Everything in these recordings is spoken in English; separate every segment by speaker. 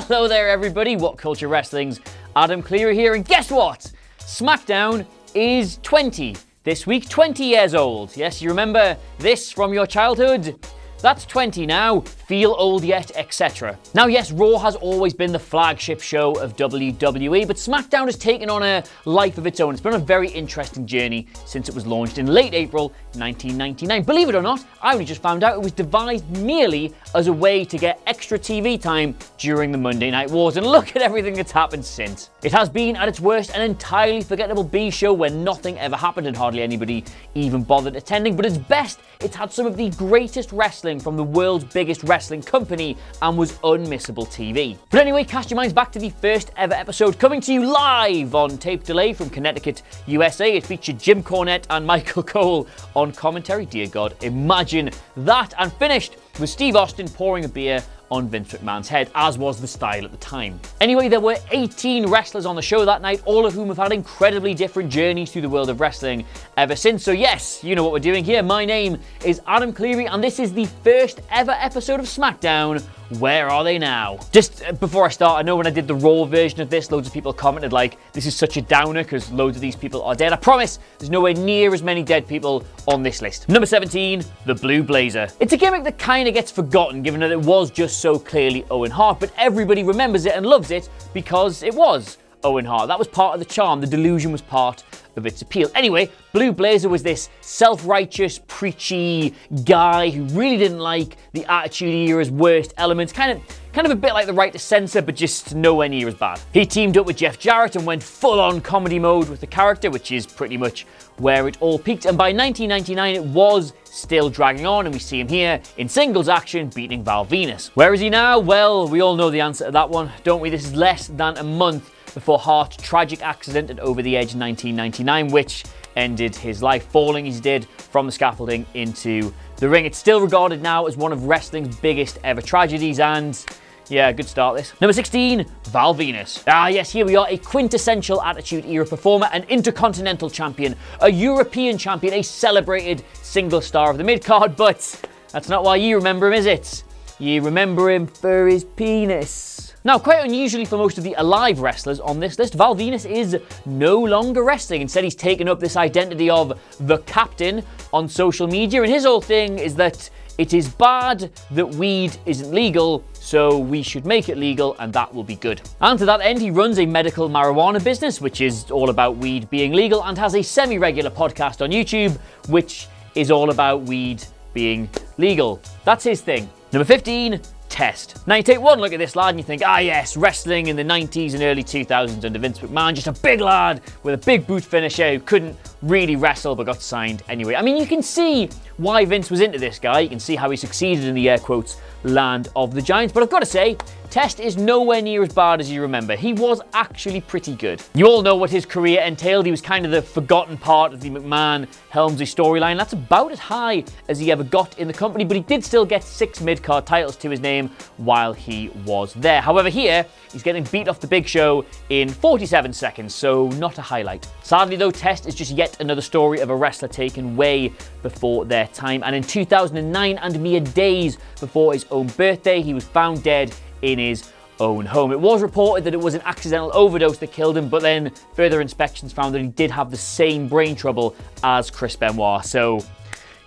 Speaker 1: Hello there everybody, What Culture Wrestling's Adam Cleary here, and guess what? SmackDown is 20. This week, 20 years old. Yes, you remember this from your childhood? That's 20 now, feel old yet, etc. Now yes, Raw has always been the flagship show of WWE, but SmackDown has taken on a life of its own. It's been a very interesting journey since it was launched in late April 1999. Believe it or not, I only just found out it was devised merely as a way to get extra TV time during the Monday Night Wars, and look at everything that's happened since. It has been, at its worst, an entirely forgettable B show where nothing ever happened and hardly anybody even bothered attending, but at its best, it's had some of the greatest wrestling from the world's biggest wrestling company and was unmissable TV. But anyway, cast your minds back to the first ever episode, coming to you live on tape delay from Connecticut, USA. It featured Jim Cornette and Michael Cole on commentary. Dear God, imagine that. And finished with Steve Austin pouring a beer on Vince McMahon's head, as was the style at the time. Anyway, there were 18 wrestlers on the show that night, all of whom have had incredibly different journeys through the world of wrestling ever since. So yes, you know what we're doing here. My name is Adam Cleary, and this is the first ever episode of SmackDown. Where are they now? Just before I start, I know when I did the Raw version of this, loads of people commented like, this is such a downer because loads of these people are dead. I promise there's nowhere near as many dead people on this list. Number 17, the Blue Blazer. It's a gimmick that kind of gets forgotten given that it was just so clearly Owen Hart, but everybody remembers it and loves it because it was Owen Hart. That was part of the charm. The delusion was part of its appeal. Anyway, Blue Blazer was this self-righteous, preachy guy who really didn't like the Attitude Era's worst elements, kind of a bit like the Right to Censor, but just nowhere near as bad. He teamed up with Jeff Jarrett and went full-on comedy mode with the character, which is pretty much where it all peaked, and by 1999 it was still dragging on, and we see him here in singles action beating Val Venis. Where is he now? Well, we all know the answer to that one, don't we? This is less than a month before Hart's tragic accident at Over the Edge in 1999, which ended his life, falling as he did from the scaffolding into the ring. It's still regarded now as one of wrestling's biggest ever tragedies, and yeah, good start this. Number 16, Val Venis. Ah yes, here we are, a quintessential Attitude Era performer, an Intercontinental Champion, a European Champion, a celebrated single star of the mid-card, but that's not why you remember him, is it? You remember him for his penis. Now, quite unusually for most of the alive wrestlers on this list, Val Venis is no longer wrestling. Instead, he's taken up this identity of the Captain on social media, and his whole thing is that it is bad that weed isn't legal, so we should make it legal, and that will be good. And to that end, he runs a medical marijuana business, which is all about weed being legal, and has a semi-regular podcast on YouTube, which is all about weed being legal. That's his thing. Number 15, Test. Now you take one look at this lad and you think, ah yes, wrestling in the 90s and early 2000s under Vince McMahon, just a big lad with a big boot finisher who couldn't really wrestle but got signed anyway. I mean, you can see why Vince was into this guy. You can see how he succeeded in the air quotes land of the Giants, but I've got to say, Test is nowhere near as bad as you remember. He was actually pretty good. You all know what his career entailed. He was kind of the forgotten part of the McMahon-Helmsley storyline. That's about as high as he ever got in the company, but he did still get 6 mid-card titles to his name while he was there. However, here, he's getting beat off the Big Show in 47 seconds, so not a highlight. Sadly though, Test is just yet another story of a wrestler taken way before their time, and in 2009, and mere days before his own birthday, he was found dead in his own home. It was reported that it was an accidental overdose that killed him, but then further inspections found that he did have the same brain trouble as Chris Benoit, so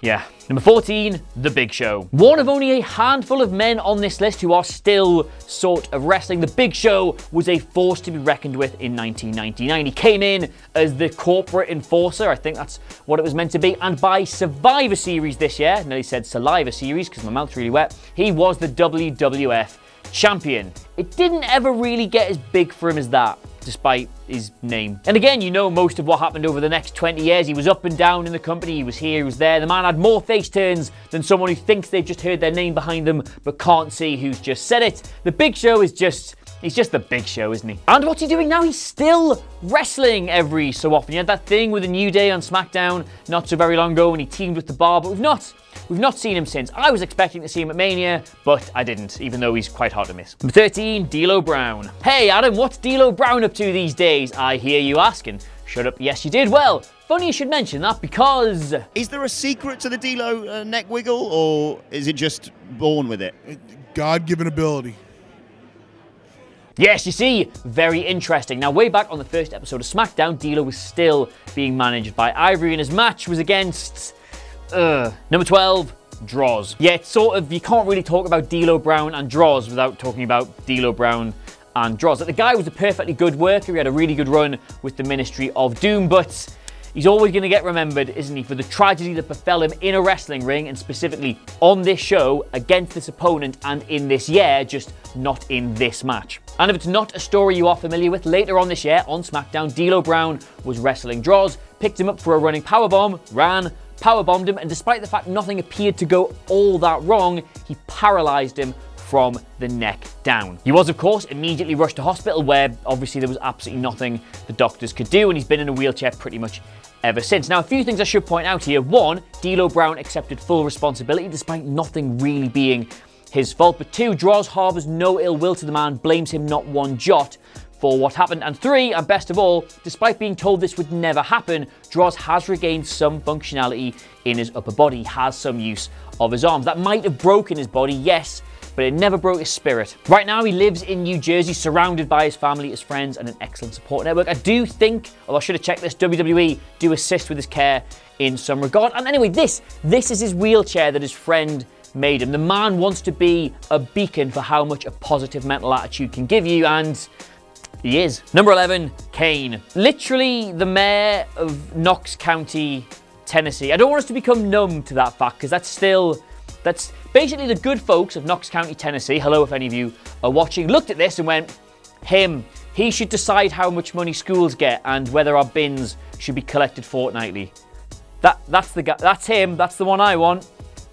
Speaker 1: yeah. Number 14, The Big Show. One of only a handful of men on this list who are still sort of wrestling, The Big Show was a force to be reckoned with in 1999. He came in as the corporate enforcer, I think that's what it was meant to be, and by Survivor Series this year, I nearly said Saliva Series because my mouth's really wet, he was the WWF Champion. It didn't ever really get as big for him as that, despite his name. And again, you know most of what happened over the next 20 years. He was up and down in the company, he was here, he was there. The man had more face turns than someone who thinks they've just heard their name behind them but can't see who's just said it. The Big Show is just... he's just the Big Show, isn't he? And what's he doing now? He's still wrestling every so often. He had that thing with a New Day on SmackDown not so very long ago when he teamed with The Bar, but we've not seen him since. I was expecting to see him at Mania, but I didn't, even though he's quite hard to miss. Number 13, DLo Brown. Hey Adam, what's DLo Brown up to these days? I hear you asking. Shut up, yes you did. Well, funny you should mention that because...
Speaker 2: is there a secret to the DLo neck wiggle, or is it just born with it?
Speaker 3: God-given ability.
Speaker 1: Yes, you see, very interesting. Now, way back on the first episode of SmackDown, DLo was still being managed by Ivory, and his match was against number 12, Droz. Yeah, it's sort of, you can't really talk about DLo Brown and Droz without talking about DLo Brown and Droz. Like, the guy was a perfectly good worker. He had a really good run with the Ministry of Doom, but he's always going to get remembered, isn't he, for the tragedy that befell him in a wrestling ring, and specifically on this show against this opponent and in this year, just not in this match. And if it's not a story you are familiar with, later on this year on SmackDown, DLo Brown was wrestling Droz, picked him up for a running powerbomb, ran, powerbombed him, and despite the fact nothing appeared to go all that wrong, he paralyzed him from the neck down. He was, of course, immediately rushed to hospital, where obviously there was absolutely nothing the doctors could do, and he's been in a wheelchair pretty much ever since. Now, a few things I should point out here. One, DLo Brown accepted full responsibility despite nothing really being his fault. But two, Droz harbours no ill will to the man, blames him not one jot for what happened. And three, and best of all, despite being told this would never happen, Droz has regained some functionality in his upper body. He has some use of his arms. That might have broken his body, yes, but it never broke his spirit. Right now, he lives in New Jersey, surrounded by his family, his friends, and an excellent support network. I do think, although I should have checked this, WWE do assist with his care in some regard. And anyway, this is his wheelchair that his friend made him. The man wants to be a beacon for how much a positive mental attitude can give you, and he is. Number 11, Kane. Literally the mayor of Knox County, Tennessee. I don't want us to become numb to that fact, because that's basically the good folks of Knox County, Tennessee, hello if any of you are watching, looked at this and went, he should decide how much money schools get and whether our bins should be collected fortnightly. That's the guy, that's him, that's the one I want.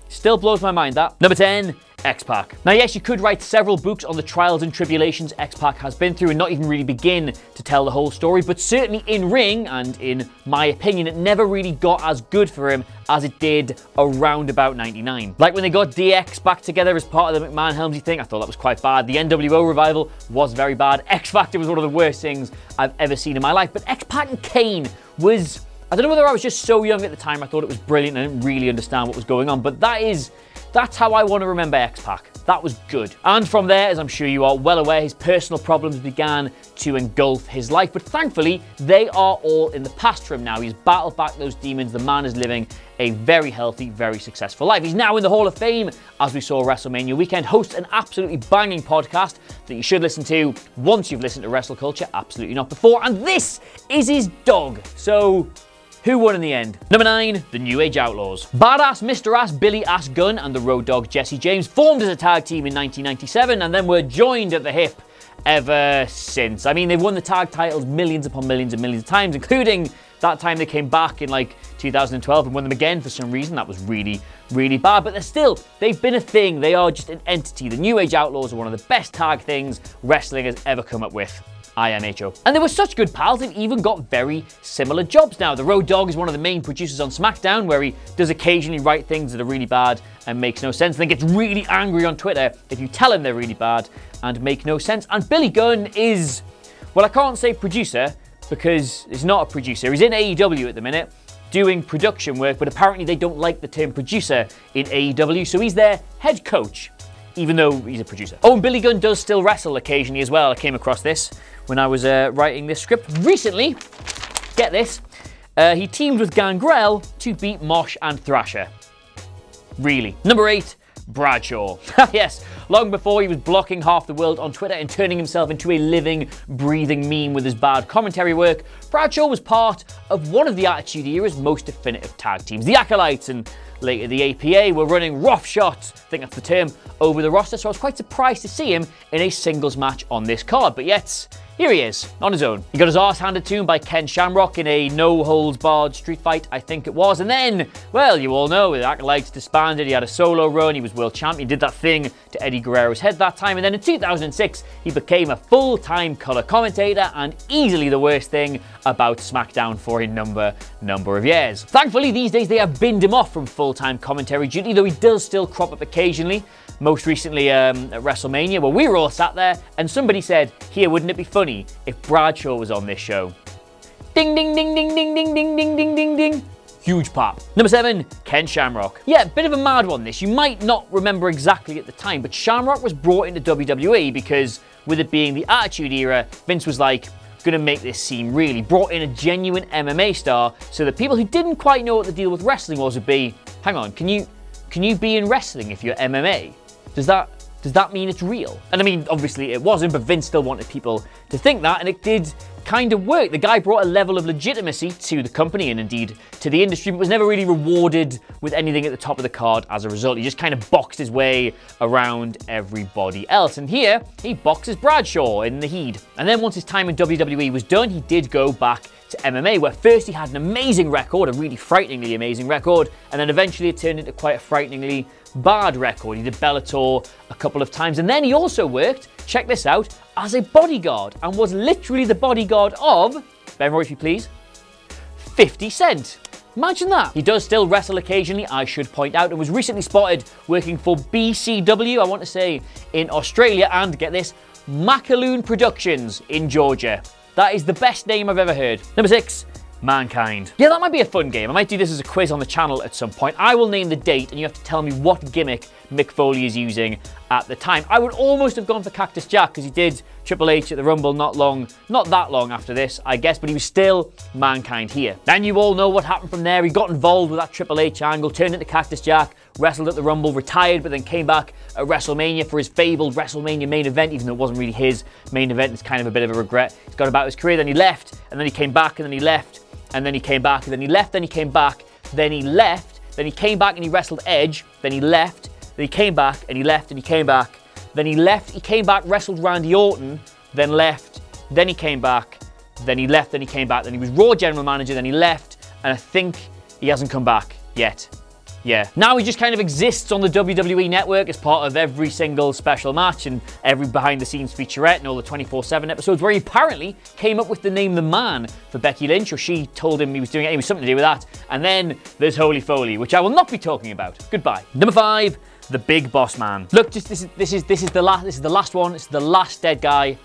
Speaker 1: Still blows my mind, that. Number 10, XPac. Now, yes, you could write several books on the trials and tribulations XPac has been through and not even really begin to tell the whole story, but certainly in ring, and in my opinion, it never really got as good for him as it did around about 99. Like when they got DX back together as part of the McMahon Helmsley thing, I thought that was quite bad. The NWO revival was very bad. X Factor was one of the worst things I've ever seen in my life, but XPac and Kane was, I don't know whether I was just so young at the time, I thought it was brilliant, I didn't really understand what was going on, but that's how I want to remember XPac. That was good. And from there, as I'm sure you are well aware, his personal problems began to engulf his life, but thankfully, they are all in the past for him now. He's battled back those demons. The man is living a very healthy, very successful life. He's now in the Hall of Fame, as we saw WrestleMania weekend, hosts an absolutely banging podcast that you should listen to once you've listened to WrestleCulture, absolutely not before, and this is his dog. So, who won in the end? Number 9, the New Age Outlaws. Badass Mr. Ass Billy Ass Gunn and the Road Dogg Jesse James formed as a tag team in 1997 and then were joined at the hip ever since. I mean, they've won the tag titles millions upon millions and millions of times, including that time they came back in like 2012 and won them again for some reason. That was really, really bad, but they've been a thing. They are just an entity. The New Age Outlaws are one of the best tag things wrestling has ever come up with. IMHO. And they were such good pals, they've even got very similar jobs now. The Road Dogg is one of the main producers on SmackDown, where he does occasionally write things that are really bad and makes no sense, and then gets really angry on Twitter if you tell him they're really bad and make no sense. And Billy Gunn is, well, I can't say producer, because he's not a producer. He's in AEW at the minute, doing production work, but apparently they don't like the term producer in AEW, so he's their head coach, even though he's a producer. Oh, and Billy Gunn does still wrestle occasionally as well. I came across this when I was writing this script recently. Get this, he teamed with Gangrel to beat Mosh and Thrasher. Really. Number 8, Bradshaw. Yes, long before he was blocking half the world on Twitter and turning himself into a living, breathing meme with his bad commentary work, Bradshaw was part of one of the Attitude Era's most definitive tag teams. The Acolytes and later the APA were running roughshod, I think that's the term, over the roster, so I was quite surprised to see him in a singles match on this card, but yet, here he is, on his own. He got his arse handed to him by Ken Shamrock in a no-holds-barred street fight, I think it was, and then, well, you all know, the Acolytes disbanded, he had a solo run, he was world champion, did that thing to Eddie Guerrero's head that time, and then in 2006, he became a full-time color commentator, and easily the worst thing about SmackDown for a number of years. Thankfully, these days, they have binned him off from full-time commentary duty, though he does still crop up occasionally. Most recently at WrestleMania, where we were all sat there and somebody said, here, wouldn't it be funny if Bradshaw was on this show? Ding, ding, ding, ding, ding, ding, ding, ding, ding, ding, ding. Huge pop. Number 7, Ken Shamrock. Yeah, bit of a mad one this. You might not remember exactly at the time, but Shamrock was brought into WWE because with it being the Attitude Era, Vince was like, gonna make this seem really, brought in a genuine MMA star so that people who didn't quite know what the deal with wrestling was would be, hang on, can you be in wrestling if you're MMA? Does that mean it's real? And I mean, obviously it wasn't, but Vince still wanted people to think that, and it did kind of work. The guy brought a level of legitimacy to the company and indeed to the industry, but was never really rewarded with anything at the top of the card as a result. He just kind of boxed his way around everybody else. And here, he boxes Bradshaw in the Heat. And then once his time in WWE was done, he did go back to MMA, where first he had an amazing record, a really frighteningly amazing record, and then eventually it turned into quite a frighteningly bad record. He did Bellator a couple of times, and then he also worked, check this out, as a bodyguard, and was literally the bodyguard of, Ben Roy if you please, 50 Cent. Imagine that. He does still wrestle occasionally, I should point out, and was recently spotted working for BCW, I want to say, in Australia, and get this, Macaloon Productions in Georgia. That is the best name I've ever heard. Number 6, Mankind. Yeah, that might be a fun game. I might do this as a quiz on the channel at some point. I will name the date and you have to tell me what gimmick Mick Foley is using at the time. I would almost have gone for Cactus Jack because he did Triple H at the Rumble not that long after this, I guess, but he was still Mankind here. Then you all know what happened from there. He got involved with that Triple H angle, turned into Cactus Jack, wrestled at the Rumble, retired, but then came back at WrestleMania for his fabled WrestleMania main event, even though it wasn't really his main event. It's kind of a bit of a regret. He's got about his career, then he left, and then he came back, and then he left, and then he came back, and then he left, then he came back, then he left, then he came back and he wrestled Edge, then he left, then he came back, and he left, and he came back, then he left, he came back, wrestled Randy Orton, then left, then he came back, then he left, then he came back, then he was Raw General Manager, then he left, and I think he hasn't come back yet. Yeah. Now he just kind of exists on the WWE network as part of every single special match and every behind-the-scenes featurette and all the 24/7 episodes, where he apparently came up with the name The Man for Becky Lynch, or she told him he was doing it. It was something to do with that. And then there's Holy Foley, which I will not be talking about. Goodbye. Number 5, the Big Boss Man. Look, this is the last one. It's the last dead guy.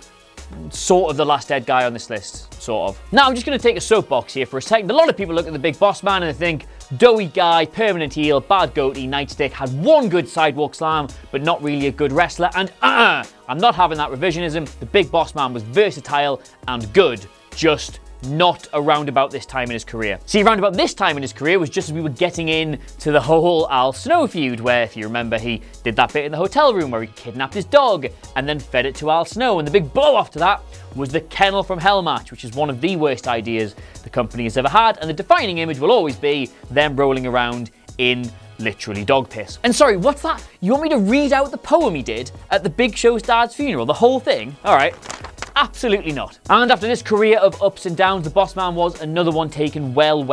Speaker 1: Sort of the last dead guy on this list, sort of. Now I'm just going to take a soapbox here for a second. A lot of people look at the Big Boss Man and they think, doughy guy, permanent heel, bad goatee, nightstick, had one good sidewalk slam, but not really a good wrestler, and I'm not having that revisionism. The Big Boss Man was versatile and good, just not around about this time in his career. See, around about this time in his career was just as we were getting into the whole Al Snow feud, where, if you remember, he did that bit in the hotel room where he kidnapped his dog and then fed it to Al Snow, and the big blow-off to that was the Kennel from Hell match, which is one of the worst ideas the company has ever had, and the defining image will always be them rolling around in literally dog piss. And sorry, what's that? You want me to read out the poem he did at the Big Show's dad's funeral? The whole thing? All right. Absolutely not. And after this career of ups and downs, the Boss Man was another one taken well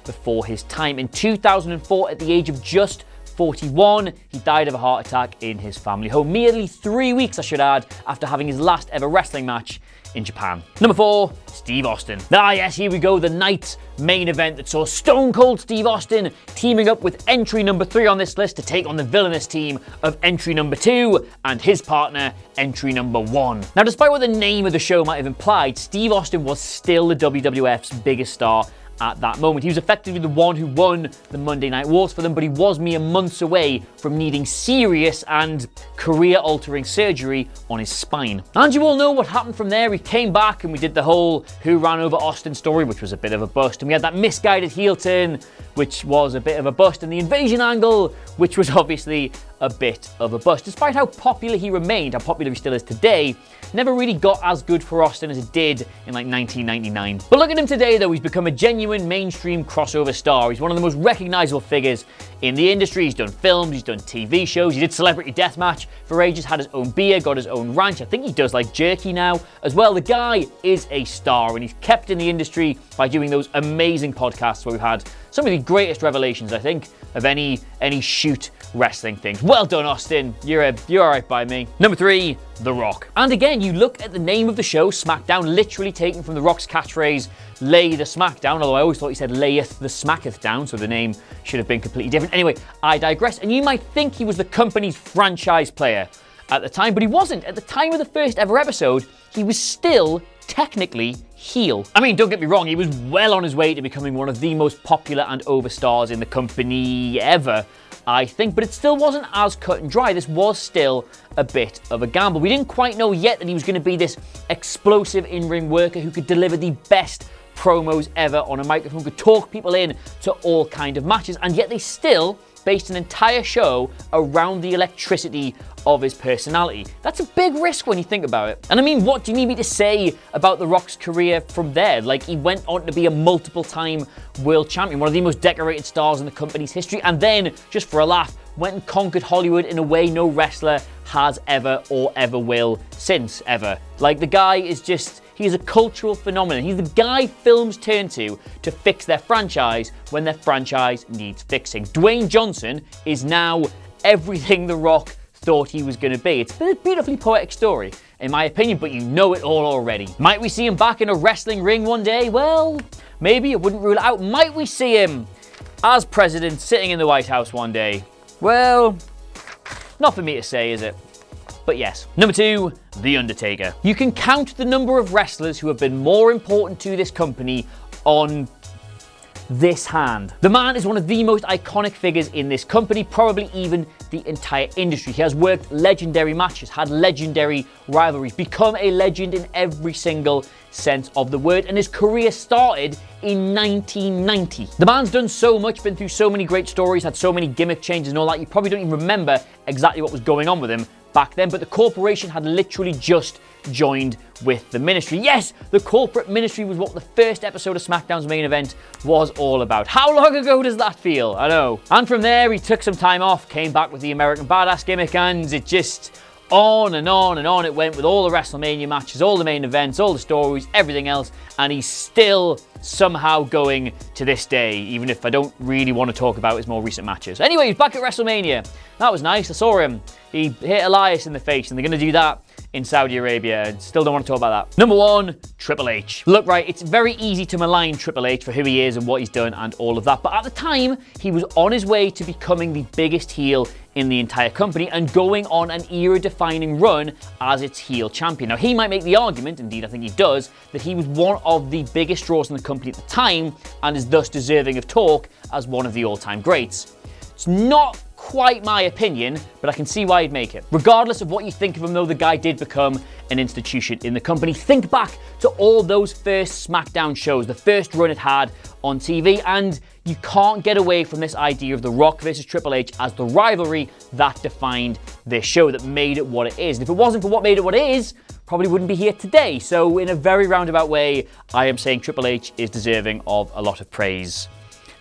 Speaker 1: before his time. In 2004, at the age of just 41, he died of a heart attack in his family home. Merely 3 weeks, I should add, after having his last ever wrestling match in Japan. Number 4, Steve Austin. Ah yes, here we go, the night's main event that saw Stone Cold Steve Austin teaming up with entry number 3 on this list to take on the villainous team of entry number 2 and his partner, entry number 1. Now, despite what the name of the show might have implied, Steve Austin was still the WWF's biggest star at that moment. He was effectively the one who won the Monday Night Wars for them, but he was mere months away from needing serious and career-altering surgery on his spine. And you all know what happened from there. He came back and we did the whole Who Ran Over Austin story, which was a bit of a bust, and we had that misguided heel turn, which was a bit of a bust, and the invasion angle, which was obviously a bit of a bust. Despite how popular he remained, how popular he still is today, never really got as good for Austin as it did in like 1999. But look at him today though, he's become a genuine mainstream crossover star. He's one of the most recognizable figures in the industry. He's done films, he's done TV shows, he did Celebrity Deathmatch for ages, had his own beer, got his own ranch. I think he does like jerky now as well. The guy is a star and he's kept in the industry by doing those amazing podcasts where we've had some of the greatest revelations, I think, of any shoot wrestling things. Well done, Austin. You're all right by me. Number 3, The Rock. And again, you look at the name of the show, SmackDown, literally taken from The Rock's catchphrase, lay the smackdown, although I always thought he said layeth the smacketh down, so the name should have been completely different. Anyway, I digress, and you might think he was the company's franchise player at the time, but he wasn't. At the time of the first ever episode, he was still technically heel. I mean, don't get me wrong, he was well on his way to becoming one of the most popular and over stars in the company ever, I think, but it still wasn't as cut and dry. This was still a bit of a gamble. We didn't quite know yet that he was going to be this explosive in-ring worker who could deliver the best promos ever on a microphone, could talk people in to all kind of matches, and yet they still based an entire show around the electricity of his personality. That's a big risk when you think about it. And I mean, what do you need me to say about The Rock's career from there? Like, he went on to be a multiple-time world champion, one of the most decorated stars in the company's history, and then, just for a laugh, went and conquered Hollywood in a way no wrestler has ever or ever will since ever. Like, the guy is just, he's a cultural phenomenon. He's the guy films turn to fix their franchise when their franchise needs fixing. Dwayne Johnson is now everything The Rock thought he was going to be. It's a beautifully poetic story, in my opinion, but you know it all already. Might we see him back in a wrestling ring one day? Well, maybe. I wouldn't rule it out. Might we see him as president sitting in the White House one day? Well, not for me to say, is it? But yes. Number 2, The Undertaker. You can count the number of wrestlers who have been more important to this company on this hand. The man is one of the most iconic figures in this company, probably even the entire industry. He has worked legendary matches, had legendary rivalries, become a legend in every single sense of the word, and his career started in 1990. The man's done so much, been through so many great stories, had so many gimmick changes and all that, you probably don't even remember exactly what was going on with him back then, but the corporation had literally just joined with the ministry. Yes, the corporate ministry was what the first episode of SmackDown's main event was all about. How long ago does that feel? I know. And from there, he took some time off, came back with the American Badass gimmick, and it just on and on and on it went with all the WrestleMania matches, all the main events, all the stories, everything else, and he's still somehow going to this day, even if I don't really want to talk about his more recent matches. Anyway, he's back at WrestleMania. That was nice. I saw him. He hit Elias in the face, and they're going to do that in Saudi Arabia. Still don't want to talk about that. Number 1, Triple H. Look, right, it's very easy to malign Triple H for who he is and what he's done and all of that, but at the time, he was on his way to becoming the biggest heel in the entire company and going on an era-defining run as its heel champion. Now, he might make the argument, indeed I think he does, that he was one of the biggest draws in the company at the time and is thus deserving of talk as one of the all-time greats. It's not quite my opinion, but I can see why he'd make it. Regardless of what you think of him, though, the guy did become an institution in the company. Think back to all those first SmackDown shows, the first run it had on TV, and you can't get away from this idea of The Rock versus Triple H as the rivalry that defined this show, that made it what it is. And if it wasn't for what made it what it is, probably wouldn't be here today. So in a very roundabout way, I am saying Triple H is deserving of a lot of praise.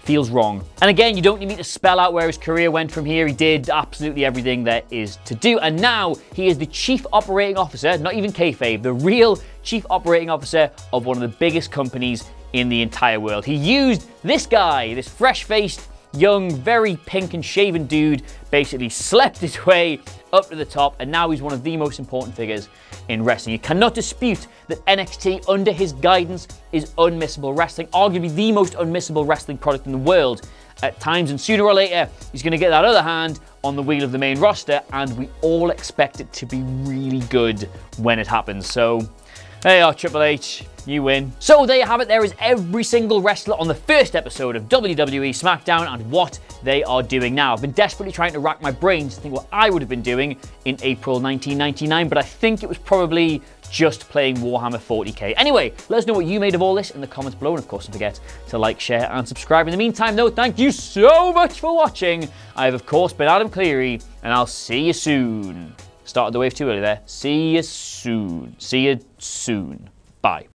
Speaker 1: Feels wrong. And again, you don't need me to spell out where his career went from here. He did absolutely everything there is to do. And now he is the chief operating officer, not even kayfabe, the real chief operating officer of one of the biggest companies in the entire world. He used this guy, this fresh-faced, young, very pink and shaven dude, basically slept his way up to the top, and now he's one of the most important figures in wrestling. You cannot dispute that NXT, under his guidance, is unmissable wrestling, arguably the most unmissable wrestling product in the world at times, and sooner or later, he's going to get that other hand on the wheel of the main roster, and we all expect it to be really good when it happens. So, there you are, Triple H. You win. So there you have it. There is every single wrestler on the first episode of WWE SmackDown and what they are doing now. I've been desperately trying to rack my brains to think what I would have been doing in April 1999, but I think it was probably just playing Warhammer 40k. Anyway, let us know what you made of all this in the comments below, and of course don't forget to like, share and subscribe. In the meantime though, thank you so much for watching. I have of course been Adam Cleary, and I'll see you soon. Started the wave too early there. See you soon. See you soon. Bye.